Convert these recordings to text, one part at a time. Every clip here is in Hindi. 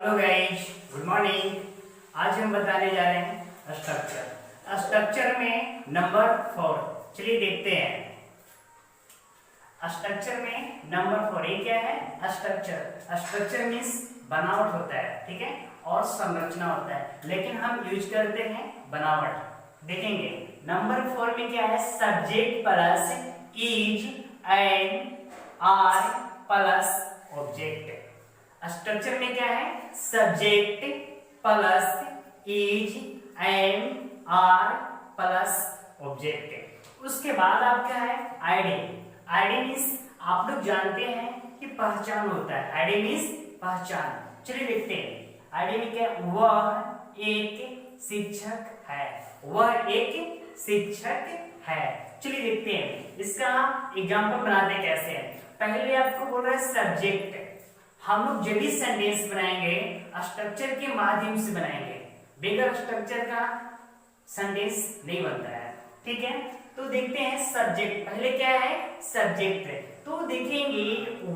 Hello guys, good morning. आज हम बताने जा रहे हैं स्ट्रक्चर। स्ट्रक्चर में नंबर 4, चलिए देखते हैं। स्ट्रक्चर में नंबर 4 ये क्या है? स्ट्रक्चर। स्ट्रक्चर मीन्स बनावट होता है, ठीक है, और संरचना होता है, लेकिन हम यूज करते हैं बनावट। देखेंगे नंबर 4 में क्या है? Subject plus is and are plus object. Structure में क्या है? Subject plus is and are plus object. उसके बाद आपका है आईडी। आईडी मीन्स आप लोग जानते हैं कि पहचान होता है। आईडी मीन्स पहचान। चलिए देखते हैं आईडी में क्या? वह एक शिक्षक है। वह एक शिक्षक है। चलिए देखते हैं इसका एग्जांपल बनाते कैसे हैं। पहले आपको बोल रहा है सब्जेक्ट। हम लोग जब भी सेंटेंस बनाएंगे स्ट्रक्चर के माध्यम से बनाएंगे, बगैर स्ट्रक्चर का सेंटेंस नहीं बनता है, ठीक है। तो देखते हैं सब्जेक्ट। पहले क्या है? सब्जेक्ट। तो देखेंगे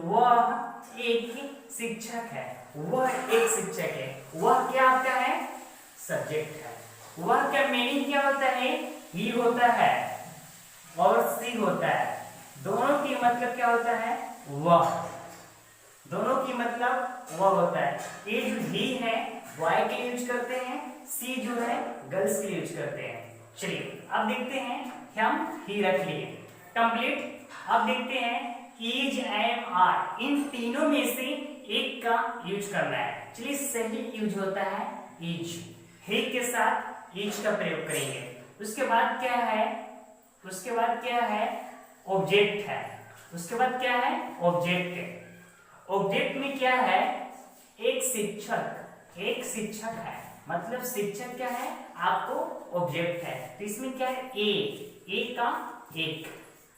वह एक शिक्षक है। वह एक शिक्षक है। वह क्या आपका है? सब्जेक्ट है। वह का मीनिंग क्या होता है? ही होता है और सी होता है। दोनों की मतलब क्या होता है? वह। दोनों की मतलब वह होता है। ये जो ही है बॉय के लिए यूज करते हैं, सी जो है गर्ल्स के लिए यूज करते हैं। चलिए अब देखते हैं हम ही रख लिए कंप्लीट। अब देखते हैं इज एंड आर, इन तीनों में से एक का यूज करना है। चलिए सही यूज होता है इज। ही के साथ इज का प्रयोग करेंगे। उसके बाद क्या है? उसके बाद क्या है? ऑब्जेक्ट है। उसके बाद क्या है? ऑब्जेक्ट। ऑब्जेक्ट में क्या है? एक शिक्षक। एक शिक्षक है, मतलब शिक्षक क्या है? आपको ऑब्जेक्ट है। तो इसमें क्या है? एक का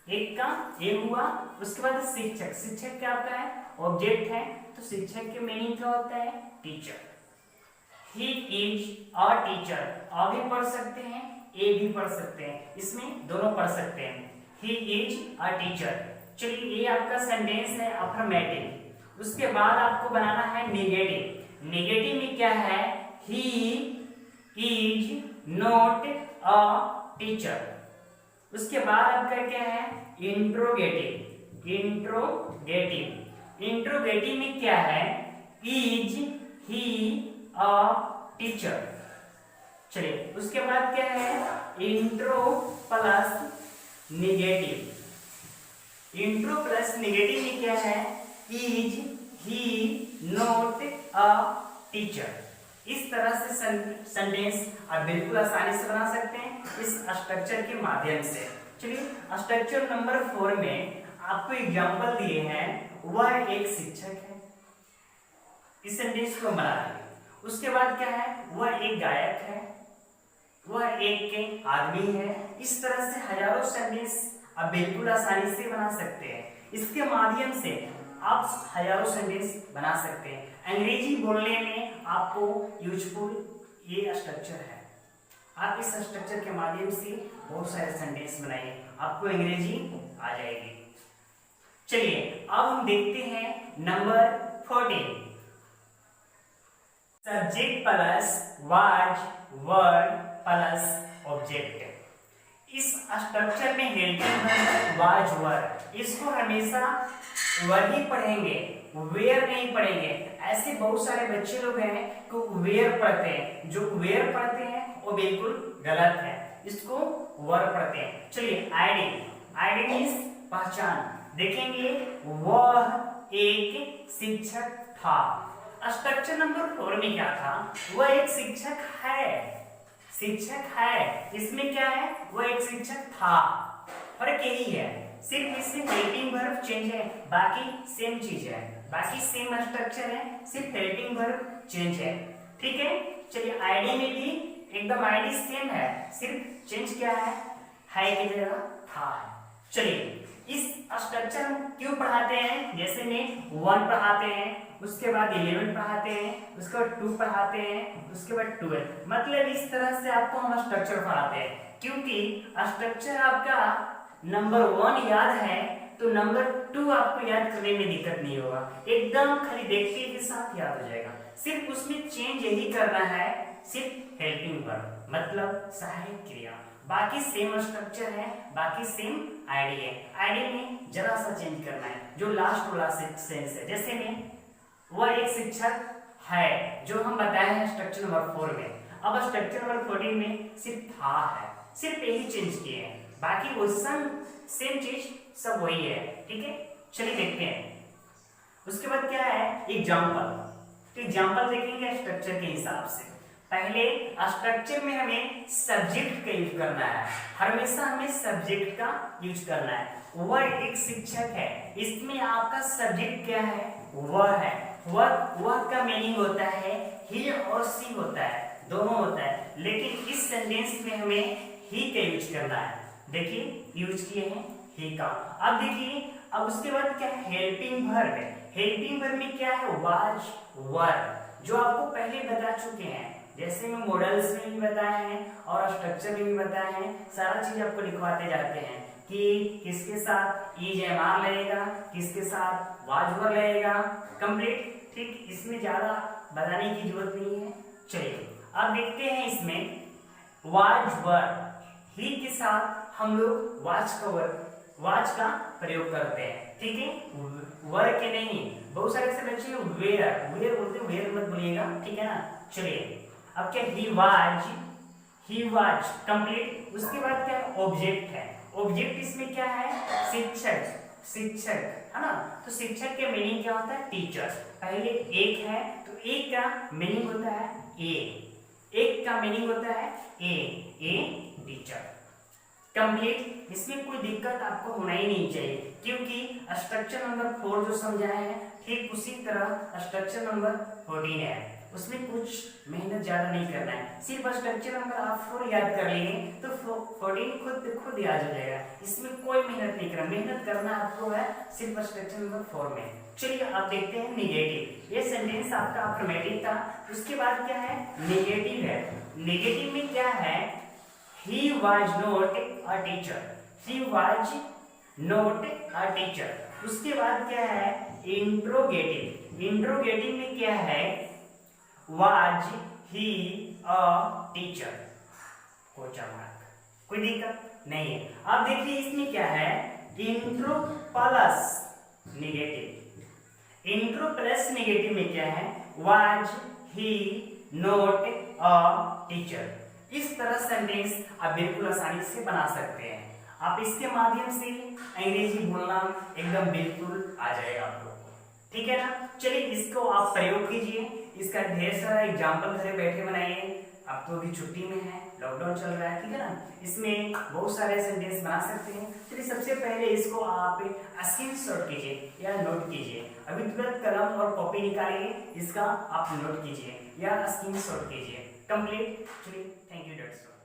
एक का ए हुआ। उसके बाद शिक्षक। शिक्षक क्या आपका है? ऑब्जेक्ट है। तो शिक्षक के मीनिंग क्या होता है? Teacher. He is a teacher. A भी पढ़ सकते हैं, ए भी पढ़ सकते हैं, इसमें दोनों पढ़ सकते हैं। ही इज अ टीचर। चलिए ये आपका सेंटेंस है अफर्मेटिव। उसके बाद आपको बनाना है नेगेटिव। नेगेटिव में क्या है? He is not a teacher. उसके बाद आपका क्या है? इंट्रोगेटिव। इंट्रोगेटिव। इंट्रोगेटिव में क्या है? Is he a teacher. चलिए उसके बाद क्या है? Intro plus negative. Intro plus negative में क्या है? Is he not a teacher. इस तरह से सेंटेंस आप बिल्कुल आसानी से बना सकते हैं इस स्ट्रक्चर के माध्यम से। चलिए स्ट्रक्चर नंबर 4 में आपको एग्जांपल दिए हैं। वह एक शिक्षक है। इस सेंटेंस को बना देंगे। उसके बाद क्या है? वह एक गायक है। वह एक आदमी है। इस तरह से हजारों सेंटेंस आप बिल्कुल आसानी से बना सकते हैं। इसके माध्यम से आप हजारों सेंटेंस बना सकते हैं। अंग्रेजी बोलने में आपको यूजफुल ये स्ट्रक्चर है। आप इस स्ट्रक्चर के माध्यम से बहुत सारे सेंटेंस बनाइए, आपको अंग्रेजी आ जाएगी। चलिए अब हम देखते हैं number 14। Subject plus was word plus object. इस स्ट्रक्चर में हेल्पिंग वर्ब वाज वर्ड, इसको हमेशा वही पढ़ेंगे, वेयर नहीं पढ़ेंगे। ऐसे बहुत सारे बच्चे लोग हैं कि वेयर पढ़ते हैं। जो वेयर पढ़ते हैं वो बिल्कुल गलत है, इसको वर पढ़ते हैं। चलिए आईडी। आईडी मीन्स पहचान। देखेंगे वह एक शिक्षक था। स्ट्रक्चर नंबर 4 में क्या था? वह एक शिक्षक है। शिक्षक है, इसमें क्या है? वह एक शिक्षक था। फर्क यही है, सिर्फ इसमें हेल्पिंग वर्ब चेंज है, बाकी सेम चीज है, बाकी सेम स्ट्रक्चर है, सिर्फ हेल्पिंग वर्ब चेंज है, ठीक है। चलिए आईडी में भी एकदम आईडी सेम है, सिर्फ चेंज क्या है की जगह था है। चलिए इस स्ट्रक्चर क्यों पढ़ाते हैं? जैसे में 1 पढ़ाते हैं, उसके बाद 11 पढ़ाते हैं, उसके बाद 2 पढ़ाते हैं, उसके बाद 12। मतलब इस तरह से आपको हम स्ट्रक्चर पढ़ाते हैं, क्योंकि स्ट्रक्चर आपका नंबर 1 याद है तो नंबर 2 आपको याद करने में दिक्कत नहीं होगा, एकदम खाली देखते के साथ याद हो जाएगा। सिर्फ उसमें चेंज यही करना है, सिर्फ हेल्पिंग वर्ब मतलब सहायक क्रिया, बाकी सेम स्ट्रक्चर है, बाकी सेम आईडी है। आईडी में जरा सा चेंज करना है, जो लास्ट वाला सेंस है, जैसे में वह एक शिक्षक है जो हम बताए हैं स्ट्रक्चर नंबर 4 में। अब स्ट्रक्चर नंबर 14 में सिर्फ था है, सिर्फ यही चेंज किए हैं, बाकी वो सेम चीज सब वही है। ठीक है, चलिए देखते हैं। उसके बाद क्या है, एग्जाम्पल। एग्जाम्पल देखेंगे स्ट्रक्चर के हिसाब से। पहले स्ट्रक्चर में हमें सब्जेक्ट का यूज करना है, हमेशा हमें सब्जेक्ट का यूज करना है। वह एक शिक्षक है, इसमें आपका सब्जेक्ट क्या है, वह है। वह का मीनिंग होता है ही और सी होता है, दोनों होता है, लेकिन इस सेंटेंस में हमें ही का यूज करना है। देखिए यूज किए हैं ही का। अब देखिए, अब उसके बाद क्या है, हेल्पिंग वर्ब है। हेल्पिंग वर्ब में क्या है, वाज वर, जो आपको पहले बता चुके हैं, जैसे में मॉडल्स में भी बताए हैं और स्ट्रक्चर में भी बताए हैं। सारा चीज आपको लिखवाते जाते हैं कि किसके साथ इज एम आर लगेगा, किसके साथ वाज वर लगेगा, कंप्लीट। ठीक, इसमें ज्यादा बताने की जरूरत नहीं है। चलिए अब देखते हैं, इसमें वाज वर ही के साथ हम लोग वाज का प्रयोग करते हैं। ठीक है, वर के नहीं, बहुत सारे ऐसे बच्चे वेयर बोलते हैं, वेयर मत बोलिएगा, ठीक है ना। चलिए अब क्या, ही वाज कंप्लीट। उसके बाद क्या है, ऑब्जेक्ट है। ऑब्जेक्ट इसमें क्या है, शिक्षक है ना। तो शिक्षक के मीनिंग क्या होता है, टीचर। पहले एक है तो एक का मीनिंग होता है ए, एक का मीनिंग होता है ए टीचर कंप्लीट। इसमें कोई दिक्कत आपको होना ही नहीं चाहिए, क्योंकि स्ट्रक्चर नंबर 4 जो समझाए हैं ठीक उसी तरह स्ट्रक्चर नंबर 14 है, उसमें कुछ मेहनत ज्यादा नहीं करना है। सिर्फ स्ट्रक्चर नंबर आप 4 याद कर लेंगे तो 14 खुद याद हो जाएगा। इसमें कोई मेहनत नहीं करना, मेहनत करना आपको है सिर्फ स्ट्रक्चर नंबर 4 में। चलिए अब देखते हैं निगेटिव। ये सेंटेंस आपका अफर्मेटिव था, उसके बाद क्या है, निगेटिव है। निगेटिव में क्या है, he was not a teacher, he was not a teacher। उसके बाद क्या है, इंट्रोगेटिव। इंट्रोगेटिव में क्या है, was he a teacher, question mark, कोई दिक्कत नहीं है। अब देखिए इसमें क्या है, intro plus negative. Intro plus negative में क्या है, was he not a teacher। इस तरह सेंटेंस आप बिल्कुल आसानी से बना सकते हैं। आप इसके माध्यम से अंग्रेजी बोलना एकदम बिल्कुल आ जाएगा आप लोग को, ठीक है ना। चलिए इसको आप प्रयोग कीजिए, इसका ढेर सारा एग्जाम्पल घरे बैठे बनाइए। अब तो अभी छुट्टी में है, लॉकडाउन चल रहा है, ठीक है ना। इसमें बहुत सारे सेंटेंस बना सकते हैं। चलिए सबसे पहले इसको आप स्क्रीनशॉट कीजिए या नोट कीजिए। अभी तुरंत कलम और कॉपी निकालिए, इसका आप नोट कीजिए या स्क्रीनशॉट कीजिए। कंप्लीट। चलिए थैंक यू, डेट्स ऑल।